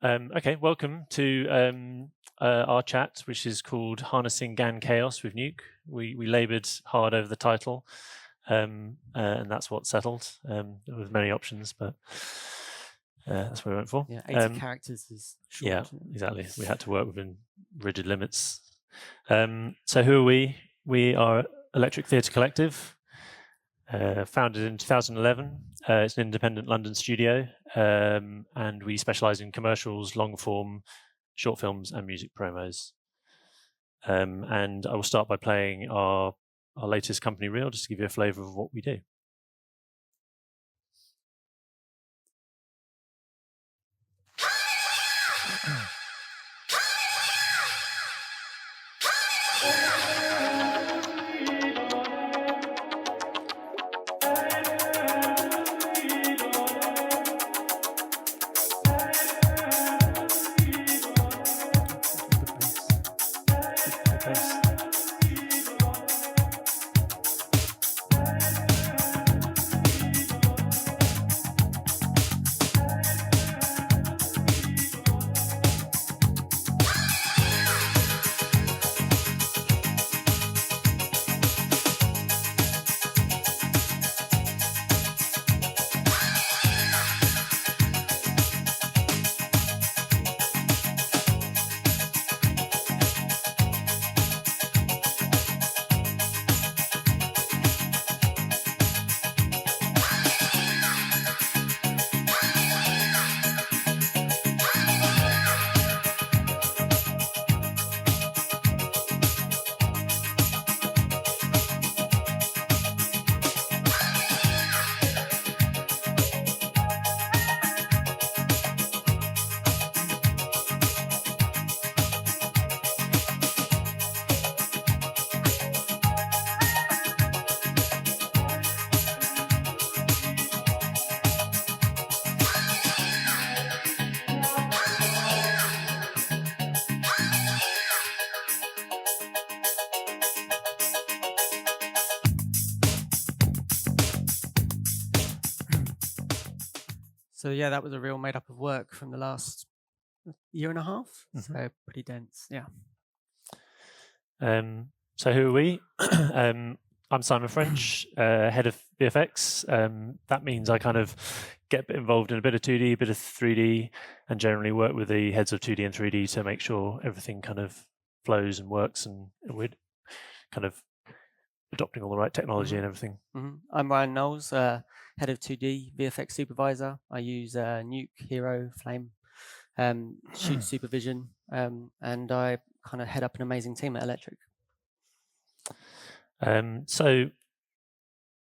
Okay, welcome to our chat, which is called Harnessing GAN Chaos with Nuke. We laboured hard over the title, and that's what settled. There was many options, but that's what we went for. Yeah, 80 characters is short. Yeah, exactly. We had to work within rigid limits. So who are we? We are Electric Theatre Collective. Founded in 2011. It's an independent London studio, and we specialise in commercials, long form, short films, and music promos. And I will start by playing our latest company reel, just to give you a flavour of what we do. So yeah, that was a real made up of work from the last year and a half. So pretty dense, yeah. So who are we? I'm Simon French, head of VFX. That means I kind of get involved in a bit of 2D, a bit of 3D, and generally work with the heads of 2D and 3D to make sure everything kind of flows and works, and we're kind of adopting all the right technology and everything. I'm Ryan Knowles, head of 2D VFX supervisor. I use Nuke, Hero, Flame, Shoot Supervision, and I kind of head up an amazing team at Electric. So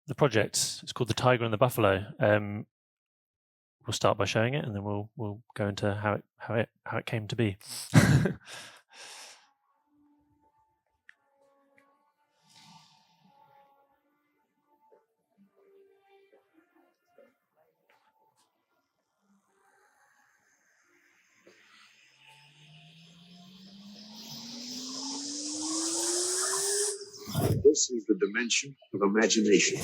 the project is called The Tiger and the Buffalo. We'll start by showing it, and then we'll go into how it came to be. This is the dimension of imagination.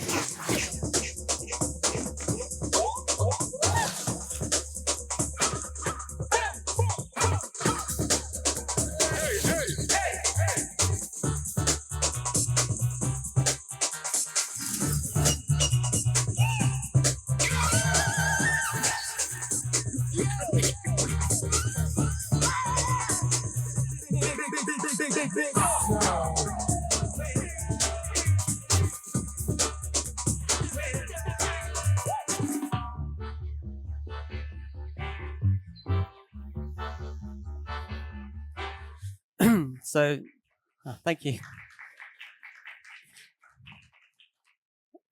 So, thank you.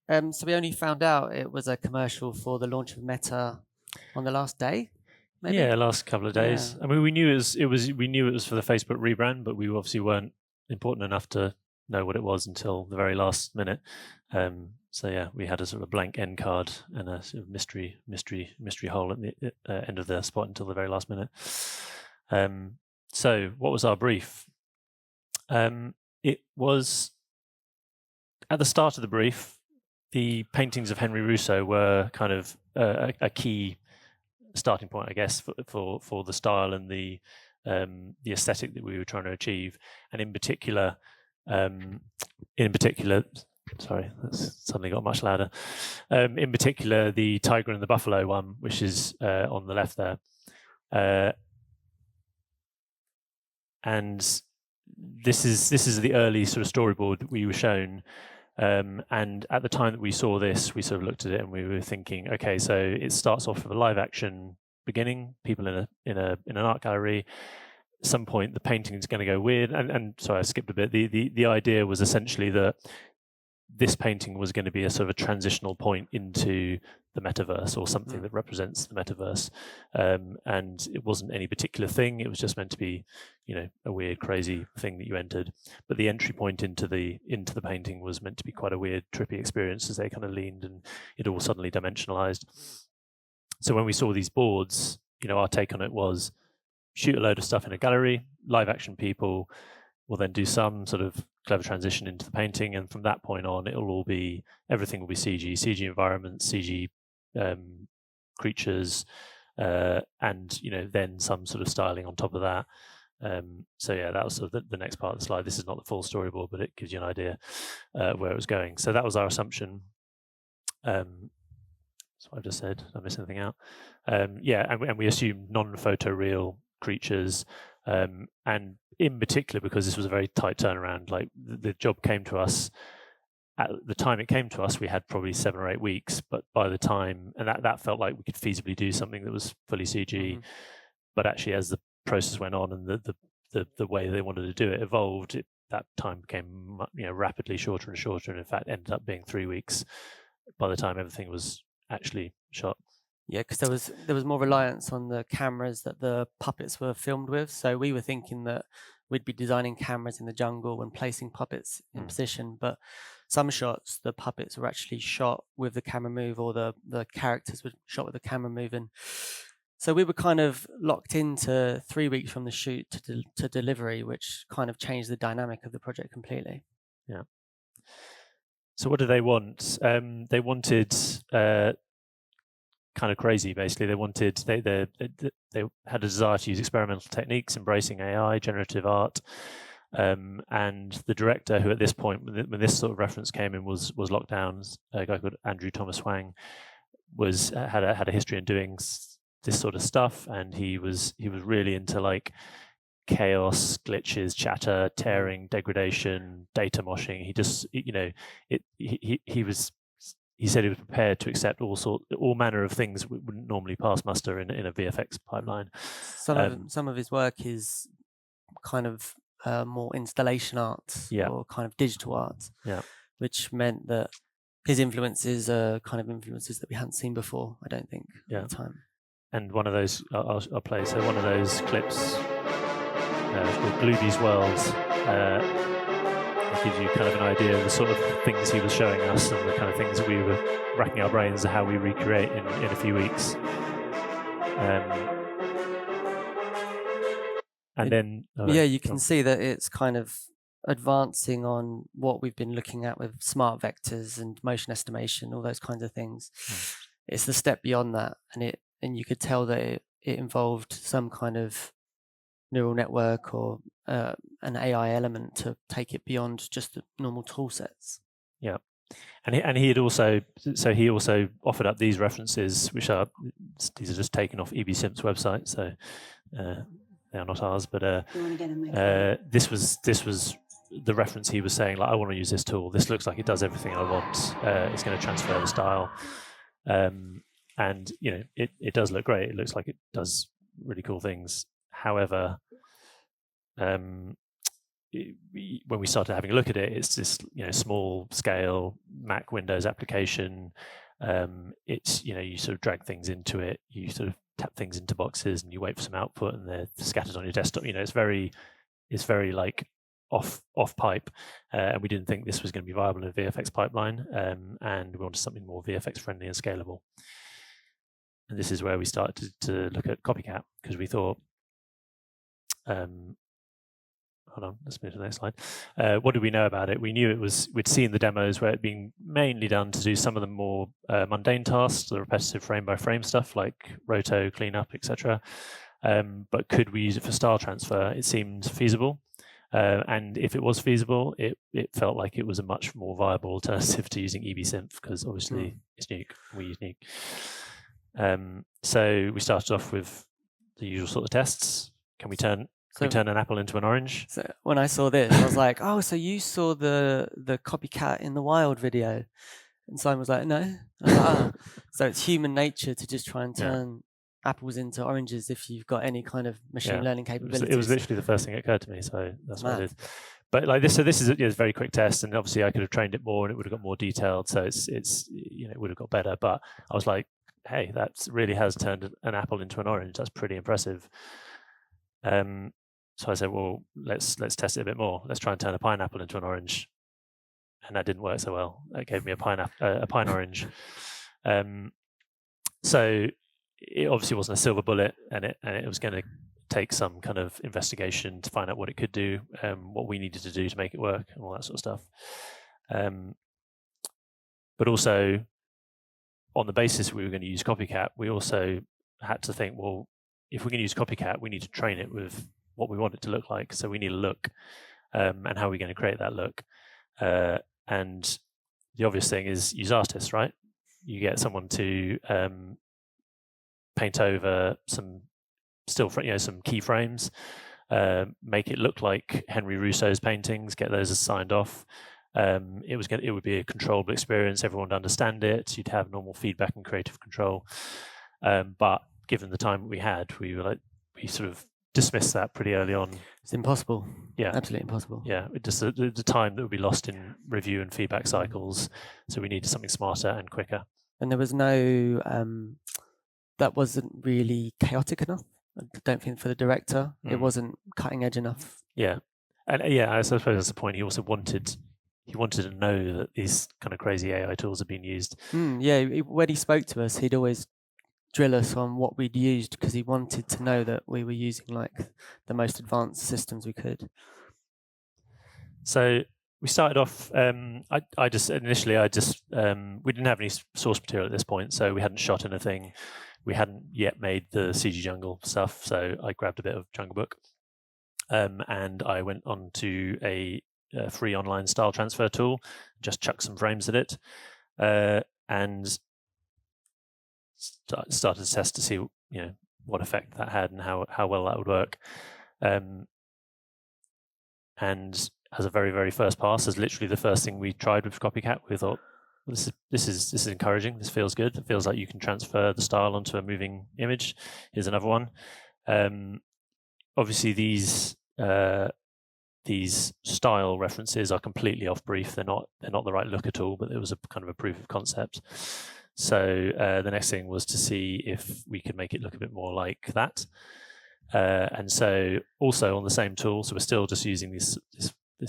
So we only found out it was a commercial for the launch of Meta on the last day. Maybe? Yeah, last couple of days. Yeah. I mean, we knew it was for the Facebook rebrand, but we obviously weren't important enough to know what it was until the very last minute. So yeah, we had a sort of blank end card and a sort of mystery hole at the end of the spot until the very last minute. So what was our brief? It was at the start of the brief. The paintings of Henry Rousseau were kind of a key starting point, I guess, for the style and the aesthetic that we were trying to achieve, and in particular, sorry, that's suddenly got much louder. In particular, the tiger and the buffalo one, which is on the left there, and this is the early sort of storyboard that we were shown. And at the time that we saw this, we sort of looked at it and we were thinking, okay, so it starts off with a live action beginning, people in an art gallery. At some point, the painting is going to go weird. And sorry, I skipped a bit. The idea was essentially that this painting was going to be a sort of a transitional point into the metaverse, or something that represents the metaverse. And it wasn't any particular thing. It was just meant to be, a weird, crazy thing that you entered. But the entry point into the painting was meant to be quite a weird, trippy experience as they kind of leaned and it all suddenly dimensionalized. So when we saw these boards, our take on it was shoot a load of stuff in a gallery, live action people will then do some sort of clever transition into the painting, and from that point on, everything will be CG environments, CG creatures, and then some sort of styling on top of that. So yeah, that was sort of the next part of the slide. This is not the full storyboard, but it gives you an idea where it was going. So that was our assumption. That's what I just said. Did I miss anything out? Yeah, and we assumed non-photo real creatures, and in particular because this was a very tight turnaround. Like the job came to us at the time it came to us, we had probably 7 or 8 weeks, but by the time, and that felt like we could feasibly do something that was fully CG, but actually as the process went on and the way they wanted to do it evolved, that time became rapidly shorter and shorter, and in fact ended up being 3 weeks by the time everything was actually shot. Yeah, because there was more reliance on the cameras that the puppets were filmed with. So we were thinking that we'd be designing cameras in the jungle and placing puppets in position, but some shots the puppets were actually shot with the camera move, or the characters were shot with the camera move. And so we were kind of locked into 3 weeks from the shoot to delivery, which kind of changed the dynamic of the project completely. Yeah. So what do they want? They wanted kind of crazy, basically. They had a desire to use experimental techniques, embracing AI, generative art, and the director, who at this point, when this sort of reference came in, was locked down. A guy called Andrew Thomas Hwang had a history in doing this sort of stuff, and he was really into like chaos, glitches, chatter, tearing, degradation, data moshing. He just, he said he was prepared to accept all manner of things that wouldn't normally pass muster in a VFX pipeline. Some of his work is kind of more installation art, or kind of digital art, which meant that his influences are kind of influences that we hadn't seen before, I don't think, at the time. And one of those, I'll play. So one of those clips called Bluebee's World. It gives you kind of an idea of the sort of things he was showing us and the kind of things that we were racking our brains at how we recreate in a few weeks. And then... you can see that it's kind of advancing on what we've been looking at with smart vectors and motion estimation, all those kinds of things. It's the step beyond that, and you could tell that it involved some kind of neural network or an AI element to take it beyond just the normal tool sets. Yeah, and he also offered up these references, which are just taken off EB Simp's website, so they are not ours. But this was the reference he was saying, like, I want to use this tool. This looks like it does everything I want. It's going to transfer the style, and it does look great. It looks like it does really cool things. However, when we started having a look at it, it's this small scale Mac Windows application. It's you sort of drag things into it, you sort of tap things into boxes, and you wait for some output, and they're scattered on your desktop. It's very like off pipe, and we didn't think this was going to be viable in a VFX pipeline, and we wanted something more VFX friendly and scalable. And this is where we started to look at Copycat, because we thought, hold on, let's move to the next slide. What did we know about it? We knew we'd seen the demos where it'd been mainly done to do some of the more mundane tasks, the repetitive frame by frame stuff like roto, cleanup, etc. But could we use it for style transfer? It seemed feasible. And if it was feasible, it felt like it was a much more viable alternative to using EBSynth, because obviously it's Nuke. We use Nuke. So we started off with the usual sort of tests. Can we turn an apple into an orange? So when I saw this, I was like, oh, so you saw the copycat in the wild video? And Simon was like, no. I was like, oh. So it's human nature to just try and turn apples into oranges if you've got any kind of machine learning capabilities. It was literally the first thing that occurred to me, so that's what it is. But like this, so this is a very quick test, and obviously I could have trained it more, and it would have got more detailed. So it's it would have got better. But I was like, hey, that really has turned an apple into an orange. That's pretty impressive. So I said, well, let's test it a bit more. Let's try and turn a pineapple into an orange, and that didn't work so well. That gave me a pine orange. So it obviously wasn't a silver bullet, and it was going to take some kind of investigation to find out what it could do, what we needed to do to make it work, and all that sort of stuff. But also, on the basis we were going to use Copycat, we also had to think, well, if we're going to use Copycat, we need to train it with what we want it to look like. So we need a look, and how are we going to create that look? And the obvious thing is use artists, right? You get someone to paint over some some keyframes, make it look like Henry Rousseau's paintings, get those signed off. It would be a controllable experience. Everyone would understand it. You'd have normal feedback and creative control. But given the time we had, we sort of dismissed that pretty early on. It's impossible. Yeah, absolutely impossible. Yeah, just the time that would be lost in review and feedback cycles. So we needed something smarter and quicker. And there was no that wasn't really chaotic enough. I don't think for the director it wasn't cutting edge enough. Yeah, and I suppose that's the point. He also wanted to know that these kind of crazy AI tools have been used. When he spoke to us, he'd always drill us on what we'd used, because he wanted to know that we were using like the most advanced systems we could. So we started off. I just we didn't have any source material at this point, so we hadn't shot anything. We hadn't yet made the CG Jungle stuff, so I grabbed a bit of Jungle Book, and I went on to a free online style transfer tool, just chucked some frames at it, and started to test to see what effect that had and how well that would work. And as a very, very first pass, as literally the first thing we tried with Copycat, we thought, this is encouraging. This feels good. It feels like you can transfer the style onto a moving image. Here's another one. Obviously, these style references are completely off brief. They're not the right look at all. But it was a kind of a proof of concept. So the next thing was to see if we could make it look a bit more like that. And so also on the same tool, so we're still just using this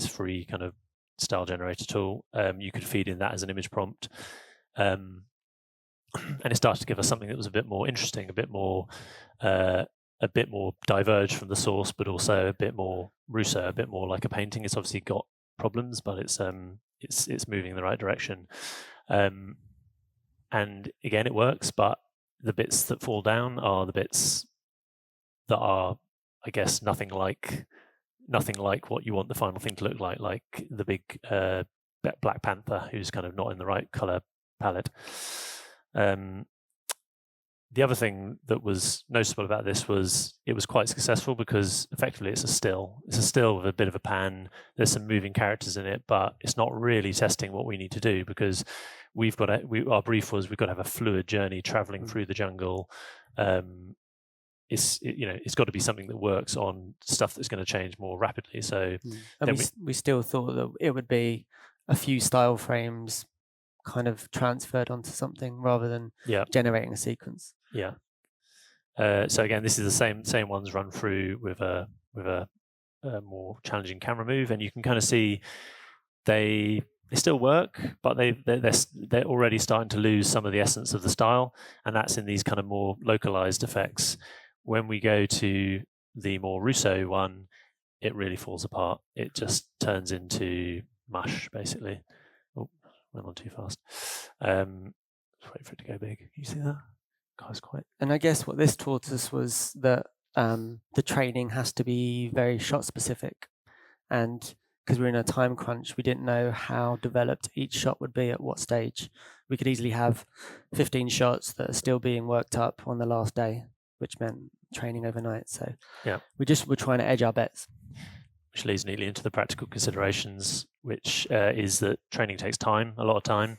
free kind of style generator tool. You could feed in that as an image prompt, and it started to give us something that was a bit more interesting, a bit more diverged from the source, but also a bit more Rousseau, a bit more like a painting. It's obviously got problems, but it's moving in the right direction. And again, it works, but the bits that fall down are the bits that are, I guess, nothing like what you want the final thing to look like the big Black Panther, who's kind of not in the right color palette. The other thing that was noticeable about this was it was quite successful, because effectively it's a still with a bit of a pan. There's some moving characters in it, but it's not really testing what we need to do, because our brief was we've got to have a fluid journey traveling through the jungle. It's got to be something that works on stuff that's going to change more rapidly. So we still thought that it would be a few style frames kind of transferred onto something rather than generating a sequence. Yeah. So again, this is the same ones run through with a more challenging camera move, and you can kind of see they still work, but they're already starting to lose some of the essence of the style, and that's in these kind of more localized effects. When we go to the more Rousseau one, it really falls apart. It just turns into mush, basically. Oh, went on too fast. Just wait for it to go big. Can you see that? Guys, quite. And I guess what this taught us was that the training has to be very shot specific, and because we're in a time crunch, we didn't know how developed each shot would be at what stage. We could easily have 15 shots that are still being worked up on the last day, which meant training overnight. So yeah, we're trying to edge our bets. Which leads neatly into the practical considerations, which is that training takes time, a lot of time.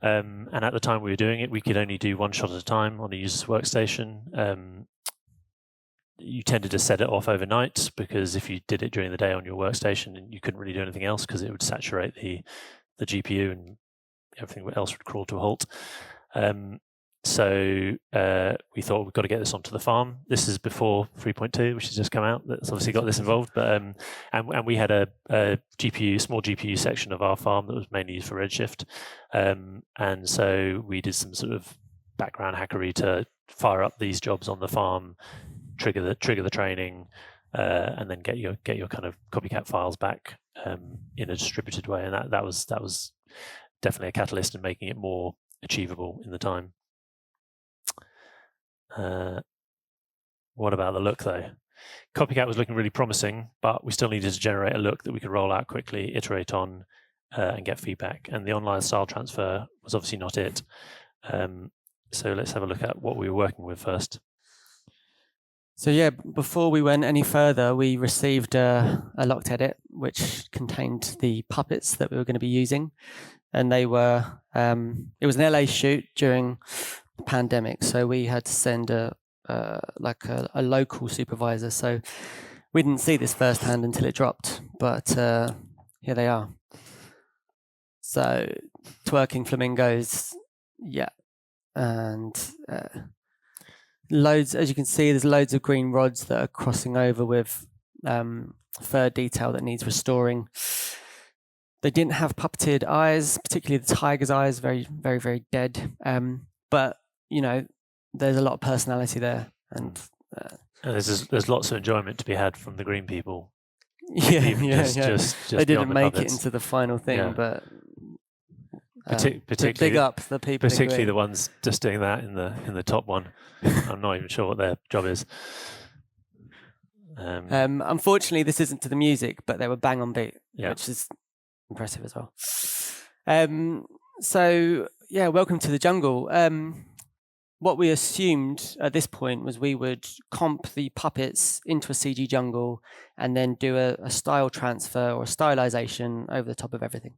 And at the time we were doing it, we could only do one shot at a time on a user's workstation. You tended to set it off overnight, because if you did it during the day on your workstation, you couldn't really do anything else because it would saturate the GPU and everything else would crawl to a halt. So we thought we've got to get this onto the farm. This is before 3.2, which has just come out. That's obviously got this involved. But and we had a small GPU section of our farm that was mainly used for Redshift. And so we did some sort of background hackery to fire up these jobs on the farm, trigger the training, and then get your kind of copycat files back in a distributed way. And that was definitely a catalyst in making it more achievable in the time. What about the look, though? Copycat was looking really promising, but we still needed to generate a look that we could roll out quickly, iterate on, and get feedback. And the online style transfer was obviously not it. So let's have a look at what we were working with first. So yeah, before we went any further, we received a locked edit, which contained the puppets that we were going to be using. And they were, it was an LA shoot during the pandemic. So we had to send a local supervisor. So we didn't see this firsthand until it dropped, but here they are. So twerking flamingos, yeah. And loads, as you can see, there's loads of green rods that are crossing over with fur detail that needs restoring. They didn't have puppeted eyes, particularly the tiger's eyes, very, very, very dead. But, you know, there's a lot of personality there. And there's lots of enjoyment to be had from the green people. Just they didn't make it into the final thing, but particularly big up the people, particularly the ones just doing that in the top one. I'm not even sure what their job is. Unfortunately, this isn't to the music, but they were bang on beat, which is impressive as well. So yeah, welcome to the jungle. What we assumed at this point was we would comp the puppets into a CG jungle and then do a style transfer or stylization over the top of everything.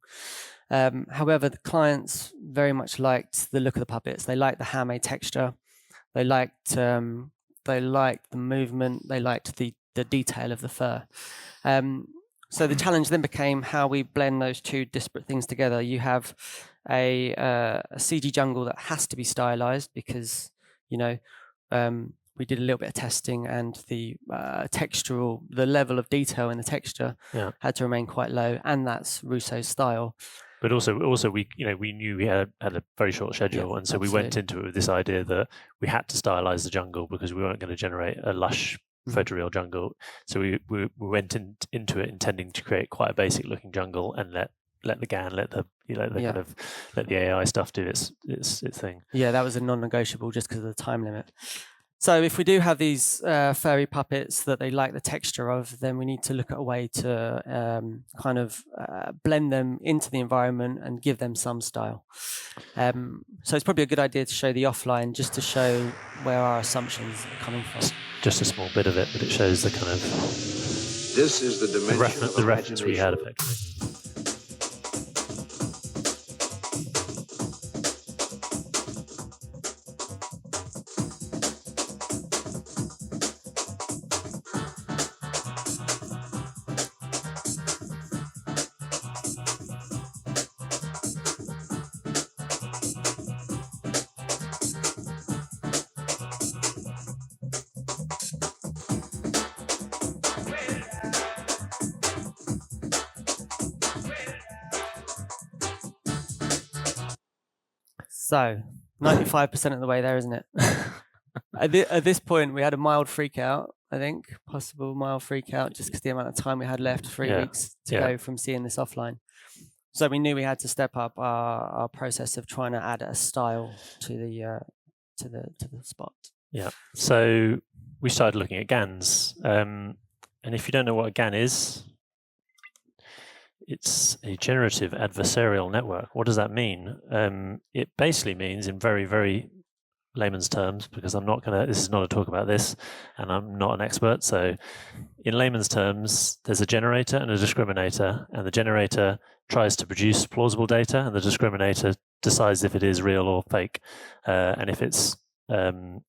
However, the clients very much liked the look of the puppets. They liked the handmade texture. They liked the movement. They liked the detail of the fur. So the challenge then became how we blend those two disparate things together. You have a CG jungle that has to be stylized because, you know, we did a little bit of testing and the the level of detail in the texture had to remain quite low, and that's Russo's style. But also we knew we had a very short schedule, and so absolutely. We went into it with this idea that we had to stylize the jungle because we weren't going to generate a lush photoreal jungle. So we went into it intending to create quite a basic looking jungle and let the GAN, let the AI stuff do its thing. Yeah, that was a non-negotiable just because of the time limit. So if we do have these furry puppets that they like the texture of, then we need to look at a way to blend them into the environment and give them some style. So it's probably a good idea to show the offline just to show where our assumptions are coming from. Just a small bit of it, but it shows the kind of this is the dimension the reference we had effectively. So 95% of the way there, isn't it? At this point, we had a mild freak out I think, possible mild freak out, just because the amount of time we had left, 3 Yeah, weeks to yeah. go from seeing this offline. So we knew we had to step up our process of trying to add a style to the spot. Yeah. So we started looking at GANs. And if you don't know what a GAN is, it's a generative adversarial network. What does that mean? It basically means, in very, very layman's terms, because this is not a talk about this, and I'm not an expert. So in layman's terms, there's a generator and a discriminator, and the generator tries to produce plausible data, and the discriminator decides if it is real or fake. And if it's and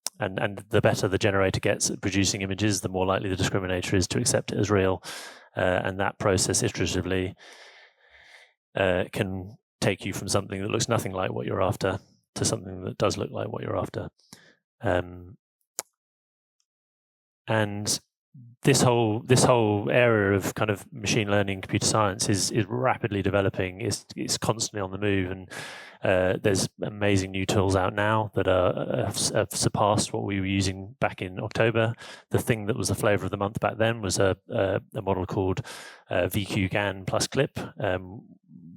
the better the generator gets at producing images, the more likely the discriminator is to accept it as real. And that process iteratively can take you from something that looks nothing like what you're after to something that does look like what you're after. And this whole area of kind of machine learning, computer science is rapidly developing. It's constantly on the move, and there's amazing new tools out now that have surpassed what we were using back in October. The thing that was the flavor of the month back then was a model called VQ GAN plus Clip.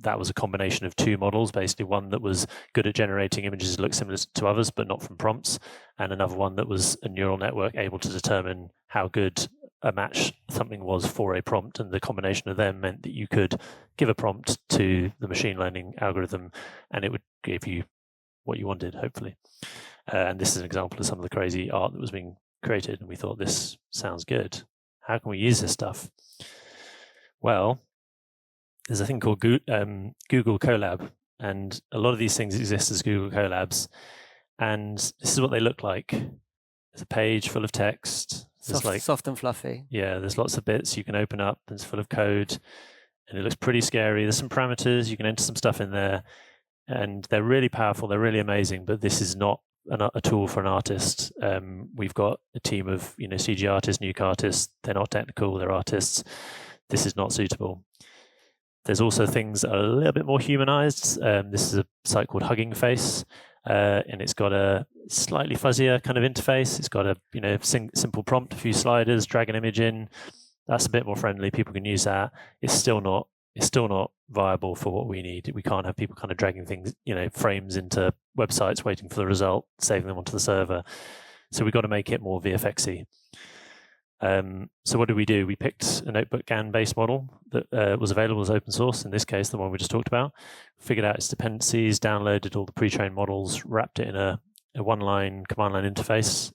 That was a combination of two models, basically one that was good at generating images that look similar to others, but not from prompts, and another one that was a neural network able to determine how good a match something was for a prompt. And the combination of them meant that you could give a prompt to the machine learning algorithm and it would give you what you wanted, hopefully. And this is an example of some of the crazy art that was being created. And we thought, this sounds good. How can we use this stuff? Well, there's a thing called Google Colab, and a lot of these things exist as Google Colabs, and this is what they look like. There's a page full of text. Soft and fluffy. Yeah, there's lots of bits you can open up, and it's full of code, and it looks pretty scary. There's some parameters, you can enter some stuff in there, and they're really powerful, they're really amazing, but this is not a tool for an artist. We've got a team of CG artists, Nuke artists. They're not technical, they're artists. This is not suitable. There's also things that are a little bit more humanized. This is a site called Hugging Face, and it's got a slightly fuzzier kind of interface. It's got a simple prompt, a few sliders, drag an image in. That's a bit more friendly. People can use that. It's still not viable for what we need. We can't have people kind of dragging things, frames into websites, waiting for the result, saving them onto the server. So we've got to make it more VFXy. So what did we do? We picked a notebook GAN-based model that was available as open source, in this case, the one we just talked about, figured out its dependencies, downloaded all the pre-trained models, wrapped it in a one-line command line interface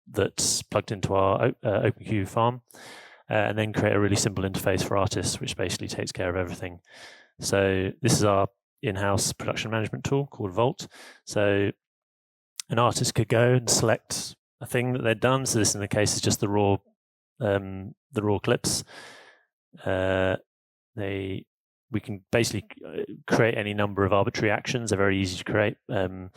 that's plugged into our OpenQ farm, and then create a really simple interface for artists, which basically takes care of everything. So this is our in-house production management tool called Vault. So an artist could go and select a thing that they'd done. So this, in the case, is just the raw clips. We can basically create any number of arbitrary actions. They're very easy to create, and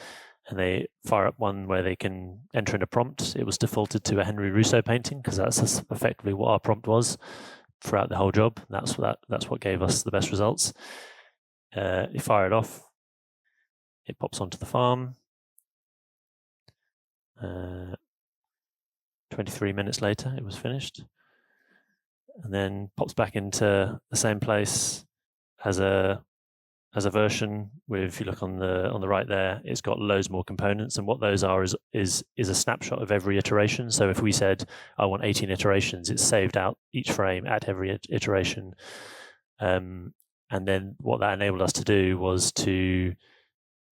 they fire up one where they can enter in a prompt. It was defaulted to a Henry Rousseau painting because that's effectively what our prompt was throughout the whole job. That's what gave us the best results. You fire it off, it pops onto the farm. 23 minutes later, it was finished, and then pops back into the same place as a version. If you look on the right there, it's got loads more components, and what those are is a snapshot of every iteration. So if we said I want 18 iterations, it's saved out each frame at every iteration. And then what that enabled us to do was to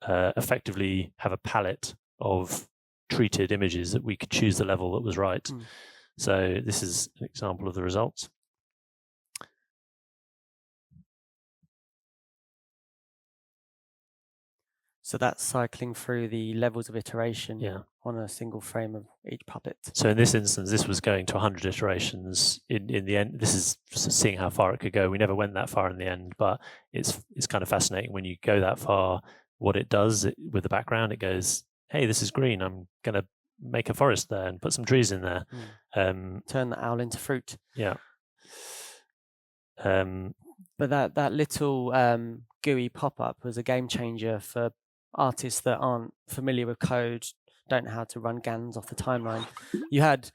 effectively have a palette of treated images that we could choose the level that was right. So this is an example of the results. So that's cycling through the levels of iteration on a single frame of each puppet. So in this instance, this was going to 100 iterations. In the end, this is seeing how far it could go. We never went that far in the end, but it's kind of fascinating when you go that far. What it does with the background, it goes, hey, this is green. I'm going to make a forest there and put some trees in there. Turn the owl into fruit. Yeah. But that little GUI pop-up was a game changer for artists that aren't familiar with code, don't know how to run GANs off the timeline. You had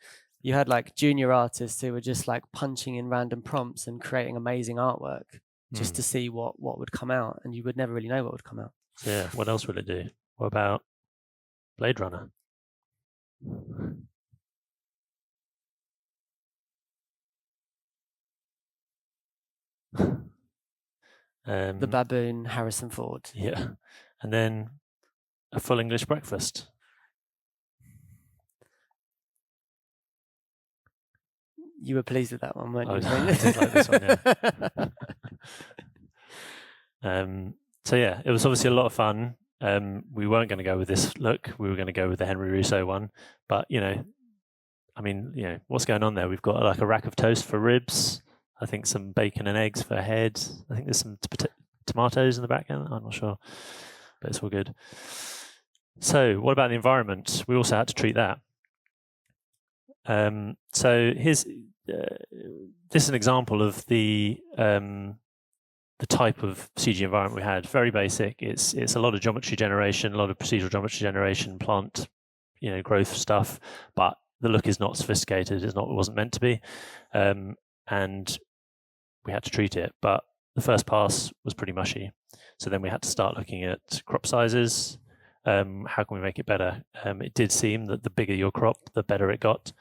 you had like junior artists who were just like punching in random prompts and creating amazing artwork just to see what would come out, and you would never really know what would come out. So yeah, what else would it do? What about Blade Runner? The baboon, Harrison Ford. Yeah, and then a full English breakfast. You were pleased with that one, weren't you? I did like this one, yeah. So yeah, it was obviously a lot of fun. We weren't going to go with this look. We were going to go with the Henry Russo one. But, I mean, what's going on there? We've got like a rack of toast for ribs. I think some bacon and eggs for a head. I think there's some tomatoes in the background. I'm not sure, but it's all good. So what about the environment? We also had to treat that. So here's this is an example of the type of CG environment we had. Very basic. It's a lot of geometry generation, a lot of procedural geometry generation, plant, growth stuff. But the look is not sophisticated. It wasn't meant to be, and we had to treat it. But the first pass was pretty mushy. So then we had to start looking at crop sizes. How can we make it better? It did seem that the bigger your crop, the better it got.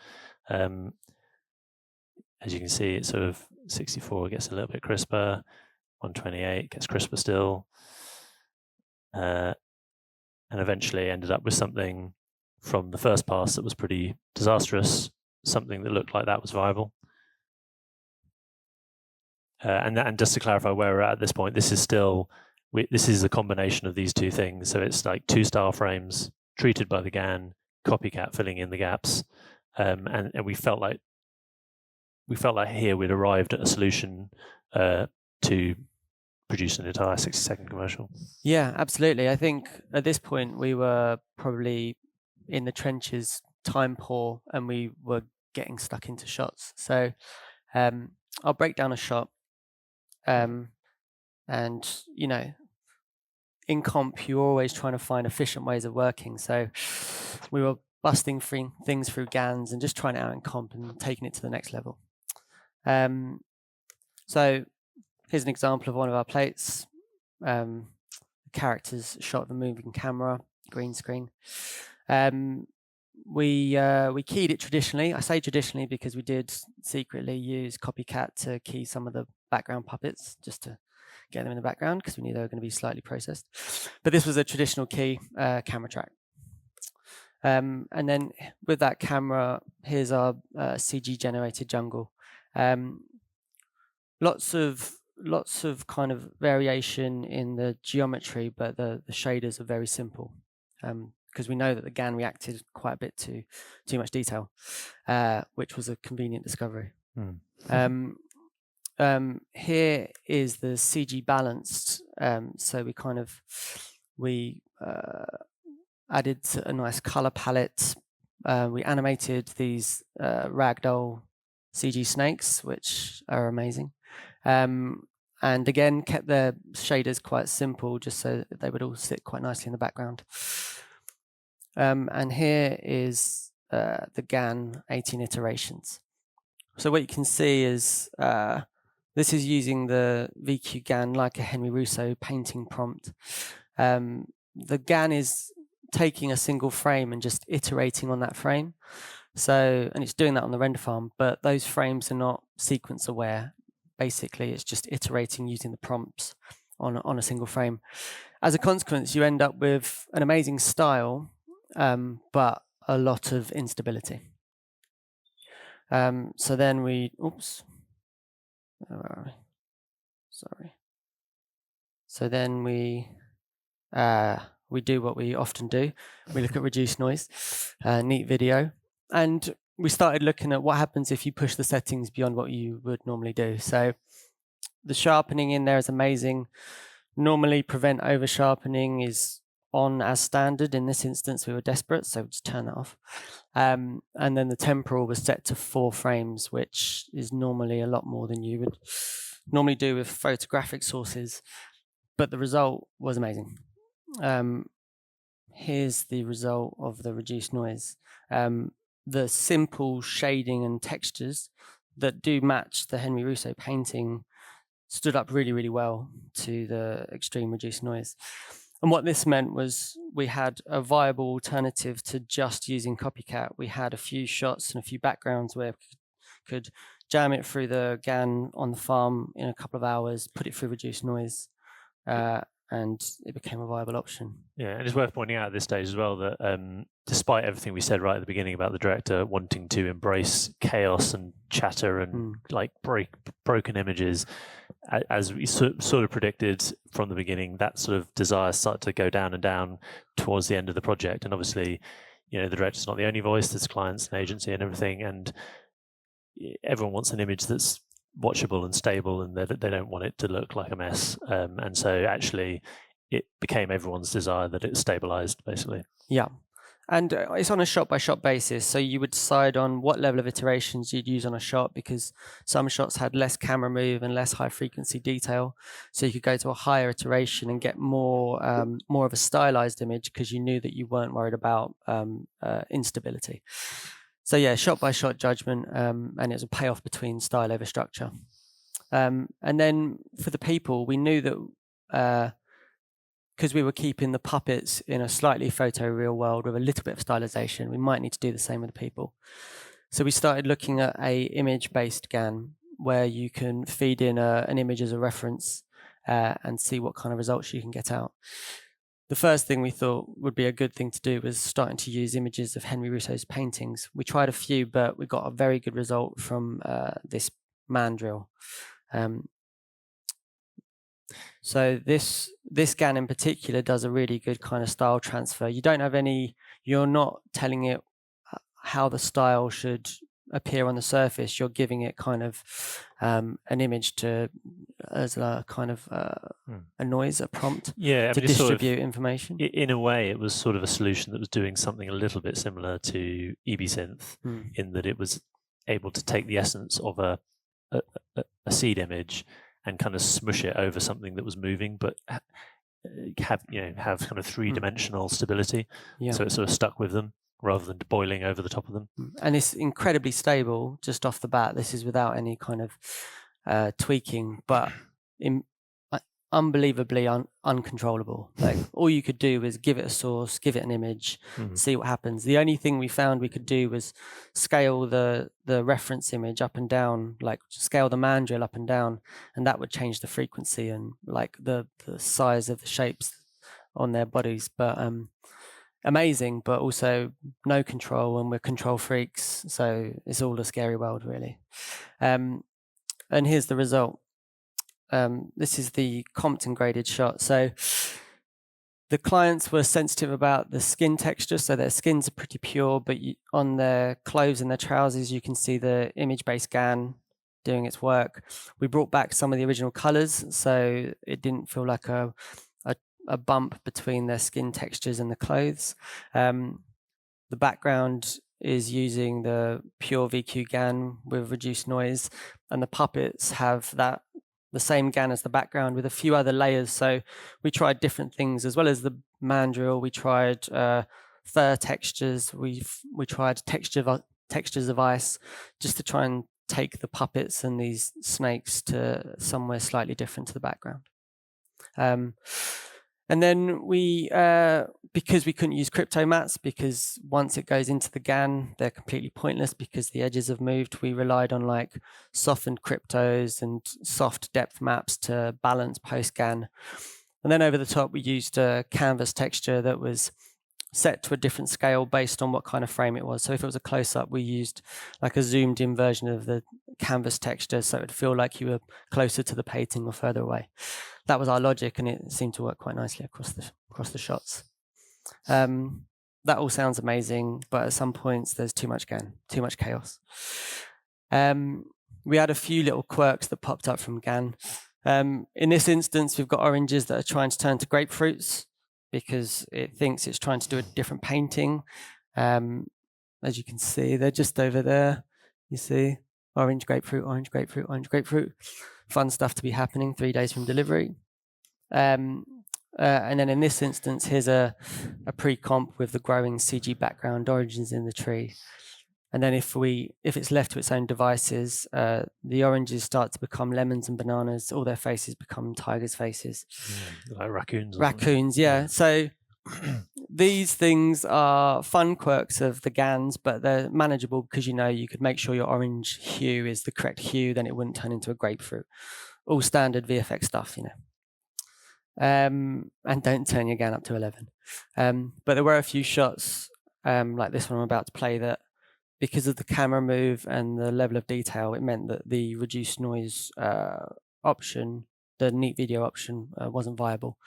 As you can see, it's sort of 64 gets a little bit crisper, 128 gets crisper still, and eventually ended up with something from the first pass that was pretty disastrous, something that looked like that was viable. And just to clarify where we're at this point, this is still this is a combination of these two things. So it's like 2 style frames treated by the GAN, copycat filling in the gaps, and we felt like here we'd arrived at a solution to produce an entire 60-second commercial. Yeah, absolutely. I think at this point we were probably in the trenches, time poor, and we were getting stuck into shots. So I'll break down a shot, and in comp you're always trying to find efficient ways of working. So we were busting things through GANs and just trying it out in comp and taking it to the next level. So here's an example of one of our plates. Characters shot of a moving camera, green screen. We keyed it traditionally. I say traditionally because we did secretly use Copycat to key some of the background puppets just to get them in the background because we knew they were going to be slightly processed. But this was a traditional key camera track. And then with that camera, here's our CG generated jungle. Lots of kind of variation in the geometry, but the shaders are very simple because we know that the GAN reacted quite a bit to too much detail, which was a convenient discovery. Here is the CG balanced. So we added a nice color palette. We animated these ragdoll CG snakes, which are amazing. And again, kept the shaders quite simple, just so that they would all sit quite nicely in the background. And here is the GAN 18 iterations. So what you can see is this is using the VQ GAN like a Henry Russo painting prompt. The GAN is taking a single frame and just iterating on that frame. So, and it's doing that on the render farm, but those frames are not sequence aware. Basically, it's just iterating using the prompts on a single frame. As a consequence, you end up with an amazing style, but a lot of instability. So then we, sorry. So then we do what we often do. We look at reduced noise, neat video, and we started looking at what happens if you push the settings beyond what you would normally do. So the sharpening in there is amazing. Normally prevent over sharpening is on as standard. In this instance, we were desperate, so we just turn that off. And then the temporal was set to 4 frames, which is normally a lot more than you would normally do with photographic sources. But the result was amazing. Here's the result of the reduced noise. the simple shading and textures that do match the Henry Russo painting stood up really, really well to the extreme reduced noise. And what this meant was we had a viable alternative to just using Copycat. We had a few shots and a few backgrounds where we could jam it through the GAN on the farm in a couple of hours, put it through reduced noise, and it became a viable option. Yeah, and it's worth pointing out at this stage as well that despite everything we said right at the beginning about the director wanting to embrace chaos and chatter and like broken images, as we sort of predicted from the beginning, that sort of desire started to go down and down towards the end of the project. And obviously, you know, the director's not the only voice, there's clients and agency and everything, and everyone wants an image that's watchable and stable, and they don't want it to look like a mess. And so actually it became everyone's desire that it stabilized, basically. Yeah. And it's on a shot-by-shot basis. So you would decide on what level of iterations you'd use on a shot, because some shots had less camera move and less high-frequency detail. So you could go to a higher iteration and get more of a stylized image because you knew that you weren't worried about instability. So yeah, shot-by-shot judgment, and it was a payoff between style over structure. And then for the people, we knew that because we were keeping the puppets in a slightly photoreal world with a little bit of stylization, we might need to do the same with the people. So we started looking at a image-based GAN where you can feed in an image as a reference and see what kind of results you can get out. The first thing we thought would be a good thing to do was starting to use images of Henry Russo's paintings. We tried a few, but we got a very good result from this mandrill. So this GAN in particular does a really good kind of style transfer. You don't have you're not telling it how the style should appear on the surface. You're giving it kind of an image as a kind of a noise, a prompt to distribute information. In a way, it was sort of a solution that was doing something a little bit similar to EB-Synth in that it was able to take the essence of a seed image and kind of smush it over something that was moving, but have kind of three-dimensional stability. Yeah. So it sort of stuck with them rather than boiling over the top of them. And it's incredibly stable just off the bat. This is without any kind of tweaking, but unbelievably uncontrollable. Like all you could do was give it a source, give it an image, see what happens. The only thing we found we could do was scale the reference image up and down, like scale the mandrill up and down, and that would change the frequency and like the size of the shapes on their bodies. But amazing, but also no control, and we're control freaks, so it's all a scary world, really. And here's the result. This is the Compton graded shot. So the clients were sensitive about the skin texture, so their skins are pretty pure, but on their clothes and their trousers, you can see the image-based GAN doing its work. We brought back some of the original colors, so it didn't feel like a bump between their skin textures and the clothes. The background is using the pure VQ GAN with reduced noise, and the puppets have the same GAN as the background with a few other layers. So we tried different things as well as the mandrill. We tried fur textures. We tried textures of ice, just to try and take the puppets and these snakes to somewhere slightly different to the background. And then we, because we couldn't use crypto mats, because once it goes into the GAN, they're completely pointless because the edges have moved, we relied on like softened cryptos and soft depth maps to balance post-GAN. And then over the top, we used a canvas texture that was set to a different scale based on what kind of frame it was. So if it was a close-up, we used like a zoomed-in version of the canvas texture, so it would feel like you were closer to the painting or further away. That was our logic, and it seemed to work quite nicely across the shots. That all sounds amazing, but at some points there's too much GAN, too much chaos. We had a few little quirks that popped up from GAN. In this instance, we've got oranges that are trying to turn to grapefruits because it thinks it's trying to do a different painting. As you can see, they're just over there. You see, orange, grapefruit, orange, grapefruit, orange, grapefruit. Fun stuff to be happening 3 days from delivery. And then in this instance, here's a pre-comp with the growing CG background, origins in the tree. And then if it's left to its own devices, the oranges start to become lemons and bananas. All their faces become tigers' faces. Like raccoons. Raccoons, yeah. So these things are fun quirks of the GANs, but they're manageable because you could make sure your orange hue is the correct hue, then it wouldn't turn into a grapefruit. All standard VFX stuff, and don't turn your GAN up to 11. But there were a few shots like this one I'm about to play that, because of the camera move and the level of detail, it meant that the reduced noise option, the neat video option, wasn't viable.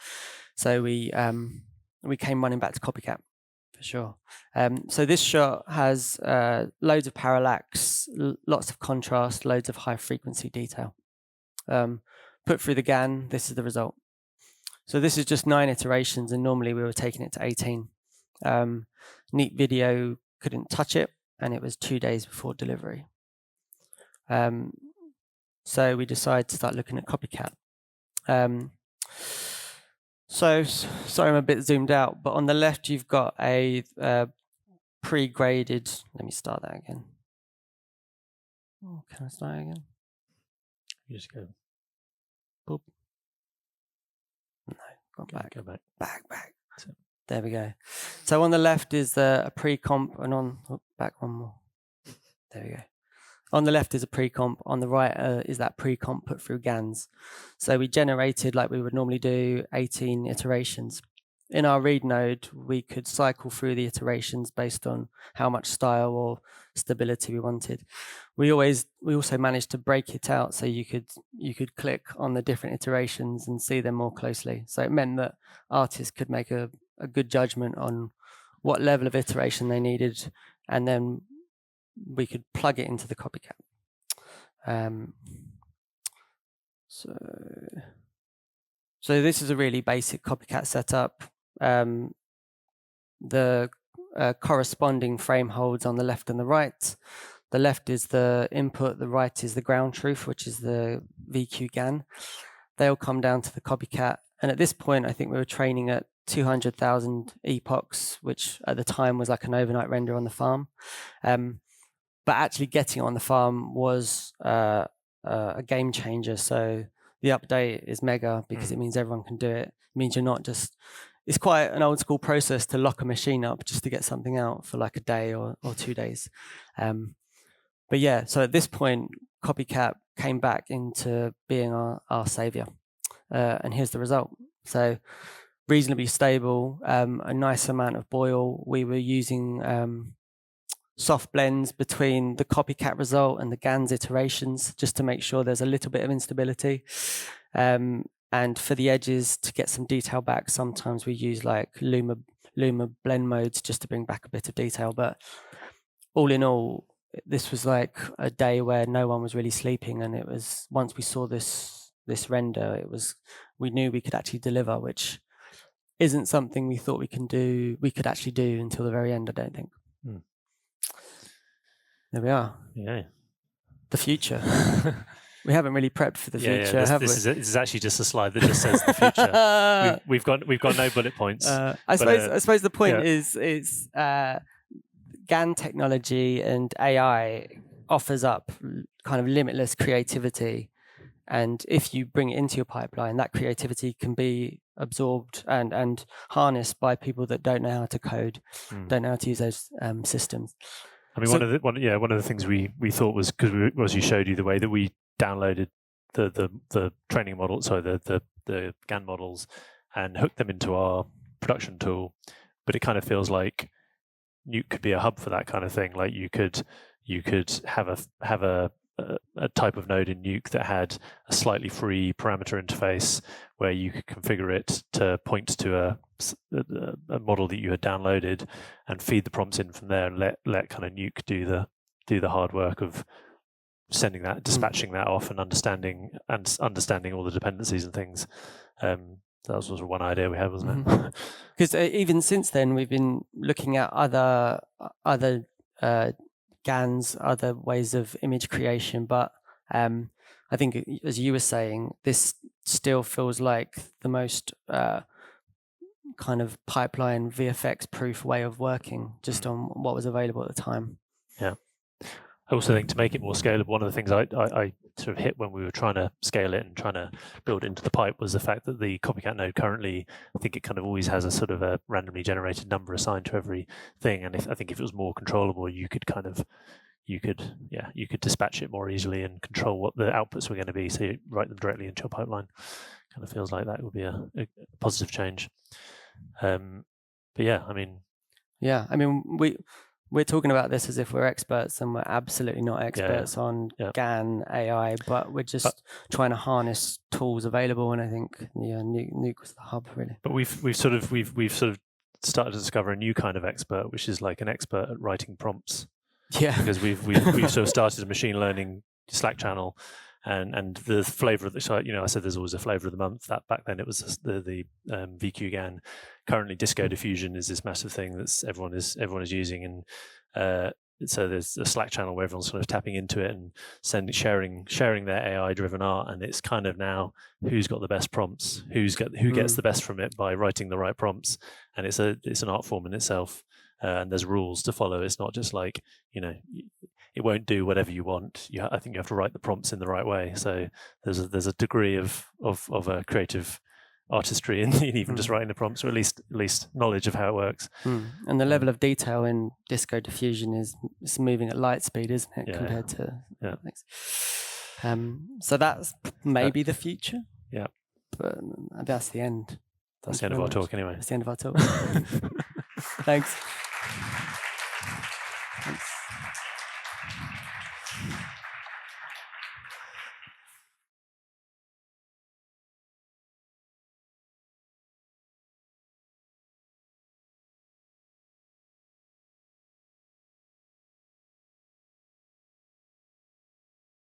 So we came running back to Copycat for sure. So this shot has loads of parallax, lots of contrast, loads of high frequency detail. Put through the GAN, this is the result. So this is just 9 iterations, and normally we were taking it to 18. Neat video couldn't touch it, and it was 2 days before delivery. So we decided to start looking at Copycat. So sorry, I'm a bit zoomed out, but on the left you've got a pre-graded. Let me start that again. Oh, can I start again? You just go. Boop. No, got back. Go back. Back. There we go. So on the left is a pre-comp, and back one more. There we go. On the left is a pre-comp. On the right is that pre-comp put through GANs. So we generated, like we would normally do, 18 iterations. In our read node, we could cycle through the iterations based on how much style or stability we wanted. We also managed to break it out so you could click on the different iterations and see them more closely. So it meant that artists could make a good judgment on what level of iteration they needed, and then we could plug it into the Copycat. So this is a really basic Copycat setup. The corresponding frame holds on the left and the right. The left is the input, the right is the ground truth, which is the VQ GAN. They all come down to the Copycat. And at this point, I think we were training at 200,000 epochs, which at the time was like an overnight render on the farm. But actually getting it on the farm was a game changer. So the update is mega because it means everyone can do it. It means you're not just, it's quite an old school process to lock a machine up just to get something out for like a day or 2 days. But yeah, so at this point, Copycat came back into being our savior. And here's the result. So reasonably stable, a nice amount of boil. We were using soft blends between the Copycat result and the GAN's iterations, just to make sure there's a little bit of instability. And for the edges, to get some detail back, sometimes we use like Luma blend modes just to bring back a bit of detail. But all in all, this was like a day where no one was really sleeping, and it was, once we saw this render, we knew we could actually deliver, which isn't something we thought we could actually do until the very end, I don't think. There we are. Yeah. The future. We haven't really prepped for the future, have we? This is actually just a slide that just says the future. we've got no bullet points. I suppose the point is GAN technology and AI offers up kind of limitless creativity, and if you bring it into your pipeline, that creativity can be absorbed and harnessed by people that don't know how to code, don't know how to use those systems. I mean, one of the things we thought was, because you showed you the way that we downloaded the training model, so the GAN models, and hooked them into our production tool. But it kind of feels like Nuke could be a hub for that kind of thing. Like you could have a type of node in Nuke that had a slightly free parameter interface where you could configure it to point to a model that you had downloaded and feed the prompts in from there, and let kind of Nuke do the hard work of sending that, dispatching that off, and understanding all the dependencies and things. That was sort of one idea we had, wasn't it? Because even since then, we've been looking at other GANs, other ways of image creation. But I think, as you were saying, this still feels like the most kind of pipeline VFX proof way of working, just on what was available at the time. Yeah. I also think to make it more scalable, one of the things I sort of hit when we were trying to scale it and trying to build it into the pipe was the fact that the copycat node currently, I think it kind of always has a sort of a randomly generated number assigned to every thing. And I think if it was more controllable, you could dispatch it more easily and control what the outputs were going to be. So you write them directly into your pipeline. Kind of feels like that would be a positive change. But yeah, I mean, we're talking about this as if we're experts, and we're absolutely not experts on GAN AI, but we're just trying to harness tools available. And I think Nuke was the hub, really. But we've sort of started to discover a new kind of expert, which is like an expert at writing prompts. Yeah, because we've sort of started a machine learning Slack channel, and the flavor of the, so I said there's always a flavor of the month. That back then it was the VQ GAN. Currently, Disco Diffusion is this massive thing that everyone is using, and so there's a Slack channel where everyone's sort of tapping into it and sharing their AI driven art, and it's kind of now who's got the best prompts, who gets the best from it by writing the right prompts, and it's an art form in itself. And there's rules to follow. It's not just like, it won't do whatever you want. I think you have to write the prompts in the right way. So there's a degree of a creative artistry in even just writing the prompts, or at least knowledge of how it works. And the level of detail in Disco Diffusion is moving at light speed, isn't it, compared to things. So that's maybe the future. Yeah, but that's the end. That's the end of our talk, anyway. That's the end of our talk. Thanks.